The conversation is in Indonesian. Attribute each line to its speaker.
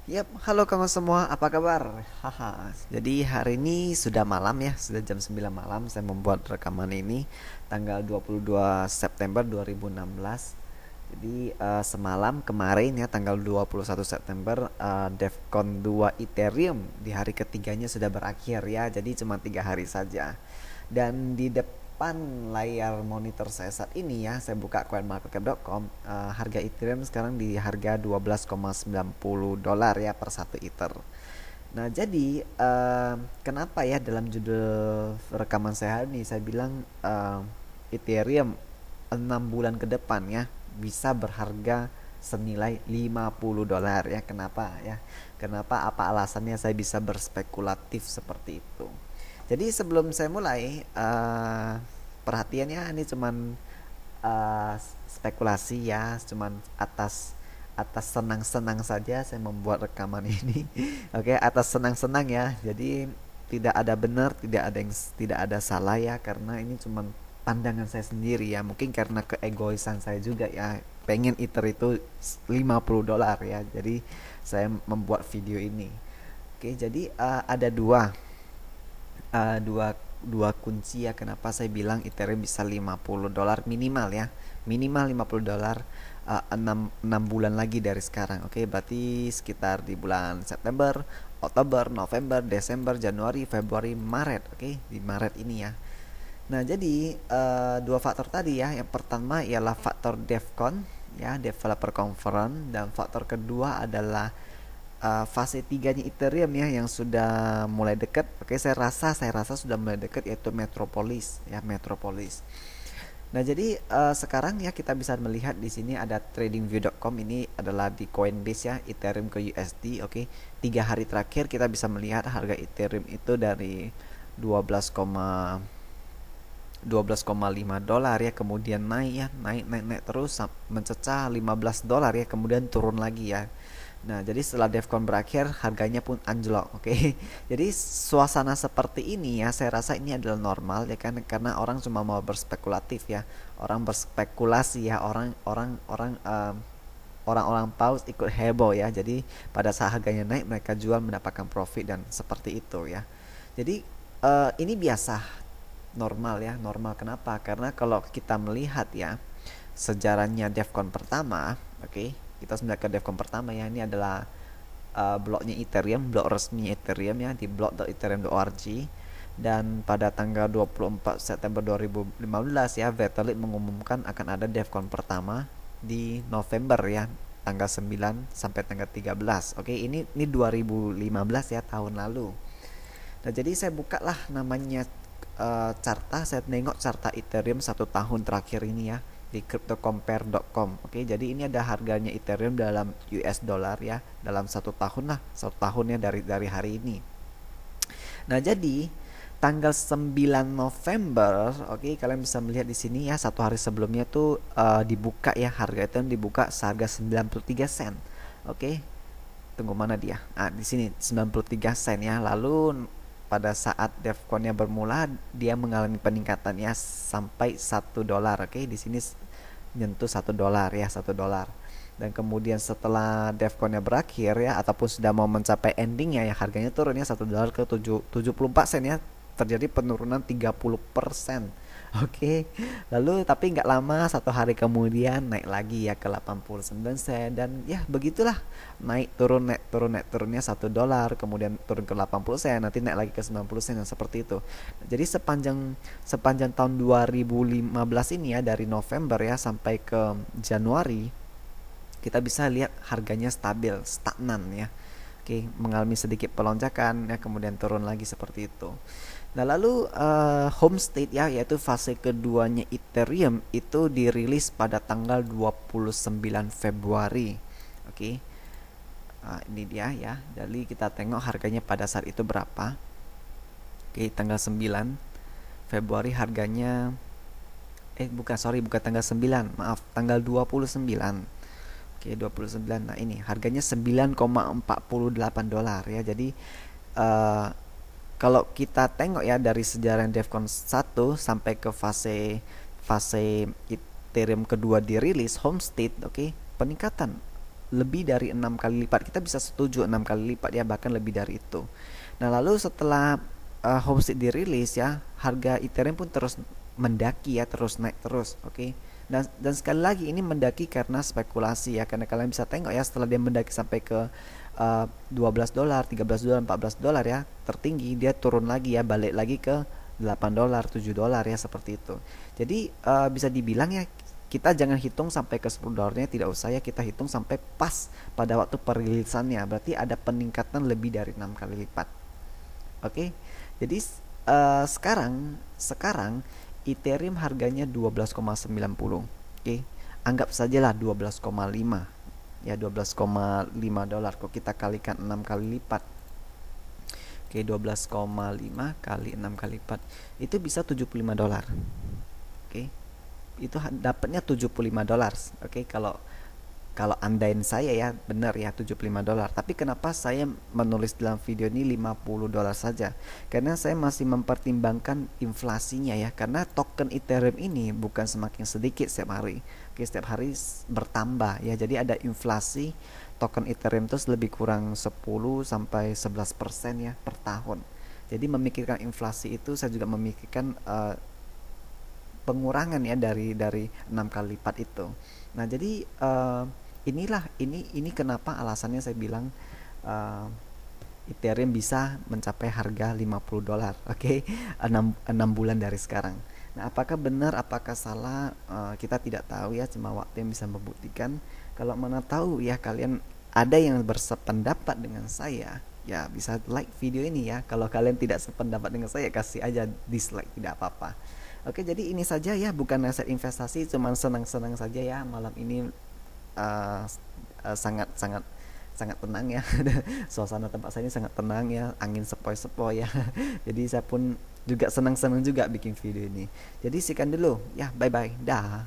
Speaker 1: Yap, halo kamu semua, apa kabar? Haha. Jadi hari ini sudah malam ya, sudah jam 9 malam saya membuat rekaman ini tanggal 22 September 2016. Jadi semalam kemarin ya tanggal 21 September DevCon 2 Ethereum di hari ketiganya sudah berakhir ya. Jadi cuma 3 hari saja. Dan di depan layar monitor saya saat ini ya, saya buka coinmarketcap.com, harga Ethereum sekarang di harga 12,90 dolar ya per satu Ether. Nah, jadi kenapa ya dalam judul rekaman saya hari ini saya bilang Ethereum 6 bulan ke depan ya bisa berharga senilai 50 dolar ya. Kenapa ya? Kenapa, apa alasannya saya bisa berspekulatif seperti itu? Jadi sebelum saya mulai, perhatiannya ini cuman uh, spekulasi ya, cuman atas atas senang-senang saja saya membuat rekaman ini. Oke, atas senang-senang ya. Jadi tidak ada benar, tidak ada salah ya, karena ini cuman pandangan saya sendiri ya. Mungkin karena keegoisan saya juga ya. Pengen Ether itu 50 dolar ya. Jadi saya membuat video ini. Oke, jadi ada dua dua kunci ya kenapa saya bilang Ethereum bisa 50 dolar minimal ya. Minimal 50 dolar 6 bulan lagi dari sekarang. Oke, berarti sekitar di bulan September, Oktober, November, Desember, Januari, Februari, Maret. Oke, di Maret ini ya. Nah, jadi dua faktor tadi ya. Yang pertama ialah faktor DevCon ya, Developer Conference, dan faktor kedua adalah fase tiganya Ethereum ya yang sudah mulai dekat. Oke, saya rasa sudah mulai dekat, yaitu Metropolis ya, Metropolis. Nah, jadi sekarang ya kita bisa melihat di sini ada tradingview.com, ini adalah di Coinbase ya, Ethereum ke USD. Oke, 3 hari terakhir kita bisa melihat harga Ethereum itu dari 12, 12,5 dolar ya, kemudian naik ya, naik terus mencecah 15 dolar ya, kemudian turun lagi ya. Nah, jadi setelah DevCon berakhir, harganya pun anjlok, oke. Jadi suasana seperti ini ya, saya rasa ini adalah normal ya kan, karena orang cuma mau berspekulatif ya, orang berspekulasi ya, orang-orang paus ikut heboh ya. Jadi pada saat harganya naik, mereka jual mendapatkan profit dan seperti itu ya. Jadi ini biasa, normal ya, normal. Kenapa? Karena kalau kita melihat ya sejarahnya DevCon pertama, oke, kita melihat ke DevCon pertama ya, ini adalah blognya Ethereum, blog resmi Ethereum ya, di blog.ethereum.org. Dan pada tanggal 24 September 2015 ya, Vitalik mengumumkan akan ada DevCon pertama di November ya, tanggal 9 sampai tanggal 13. Oke, ini 2015 ya, tahun lalu. Nah, jadi saya buka lah namanya carta, saya nengok carta Ethereum 1 tahun terakhir ini ya, di cryptocompare.com. Oke, jadi ini ada harganya Ethereum dalam US dollar ya, dalam 1 tahun lah, 1 tahunnya dari hari ini. Nah, jadi tanggal 9 November, oke, kalian bisa melihat di sini ya, 1 hari sebelumnya tuh dibuka ya, harga itu dibuka seharga 93 sen. Oke, tunggu mana dia? Di sini 93 sen ya. Lalu pada saat DevCon-nya bermula, dia mengalami peningkatannya sampai 1 dolar. Oke, di sini nyentuh 1 dolar ya, 1 dolar. Dan kemudian setelah DevCon-nya berakhir ya, ataupun sudah mau mencapai endingnya ya, harganya turunnya 1 dolar ke 74 sen ya, terjadi penurunan 30%. Oke, lalu tapi nggak lama, 1 hari kemudian naik lagi ya ke 89 sen, dan ya begitulah, naik turun naik turun naik turunnya 1 dolar, kemudian turun ke 80 sen, nanti naik lagi ke 90 sen, dan seperti itu. Jadi sepanjang sepanjang tahun 2015 ini ya, dari November ya sampai ke Januari, kita bisa lihat harganya stabil, stagnan ya. Oke, mengalami sedikit pelonjakan ya, kemudian turun lagi seperti itu. Nah, lalu home state ya, yaitu fase keduanya Ethereum itu dirilis pada tanggal 29 Februari. Oke. Ini dia ya. Jadi kita tengok harganya pada saat itu berapa. Oke, tanggal 9 Februari harganya bukan tanggal 9, maaf, tanggal 29. Oke, 29. Nah, ini harganya 9,48 dolar ya. Jadi kalau kita tengok ya dari sejarah DevCon 1 sampai ke fase Ethereum kedua dirilis home state, oke, peningkatan lebih dari 6 kali lipat. Kita bisa setuju 6 kali lipat ya, bahkan lebih dari itu. Nah, lalu setelah Homestead dirilis ya, harga Ethereum pun terus mendaki ya, terus naik terus, oke. Dan sekali lagi ini mendaki karena spekulasi ya, karena kalian bisa tengok ya, setelah dia mendaki sampai ke $12, $13, $14 ya, tertinggi, dia turun lagi ya, balik lagi ke $8, $7 ya, seperti itu. Jadi bisa dibilang ya, kita jangan hitung sampai ke $10-nya, tidak usah ya, kita hitung sampai pas pada waktu perilisannya. Berarti ada peningkatan lebih dari 6 kali lipat. Oke. Jadi sekarang sekarang Ethereum harganya 12,90. Oke. Anggap sajalah 12,5 ya, $12,5 kok kita kalikan 6 kali lipat. Oke, 12,5 kali 6 kali lipat itu bisa $75. Oke. Itu dapatnya $75. Oke, kalau kalau andain saya ya, benar ya, $75. Tapi kenapa saya menulis dalam video ini $50 saja? Karena saya masih mempertimbangkan inflasinya ya, karena token Ethereum ini bukan semakin sedikit setiap hari. Oke, setiap hari bertambah ya. Jadi ada inflasi token Ethereum itu lebih kurang 10 sampai 11% ya per tahun. Jadi memikirkan inflasi itu, saya juga memikirkan pengurangan ya dari 6 kali lipat itu. Nah, jadi ini kenapa alasannya saya bilang Ethereum bisa mencapai harga $50, oke. 6 bulan dari sekarang. Nah, apakah benar, apakah salah, kita tidak tahu ya, cuma waktu yang bisa membuktikan. Kalau mana tahu ya, kalian ada yang bersependapat dengan saya, ya bisa like video ini ya. Kalau kalian tidak sependapat dengan saya, kasih aja dislike, tidak apa-apa. Oke, jadi ini saja ya, bukan aset investasi, cuman senang-senang saja ya malam ini. Sangat sangat sangat tenang ya. Suasana tempat saya ini sangat tenang ya, angin sepoi-sepoi ya. Jadi saya pun juga senang-senang juga bikin video ini. Jadi sekian dulu ya, bye bye, dah.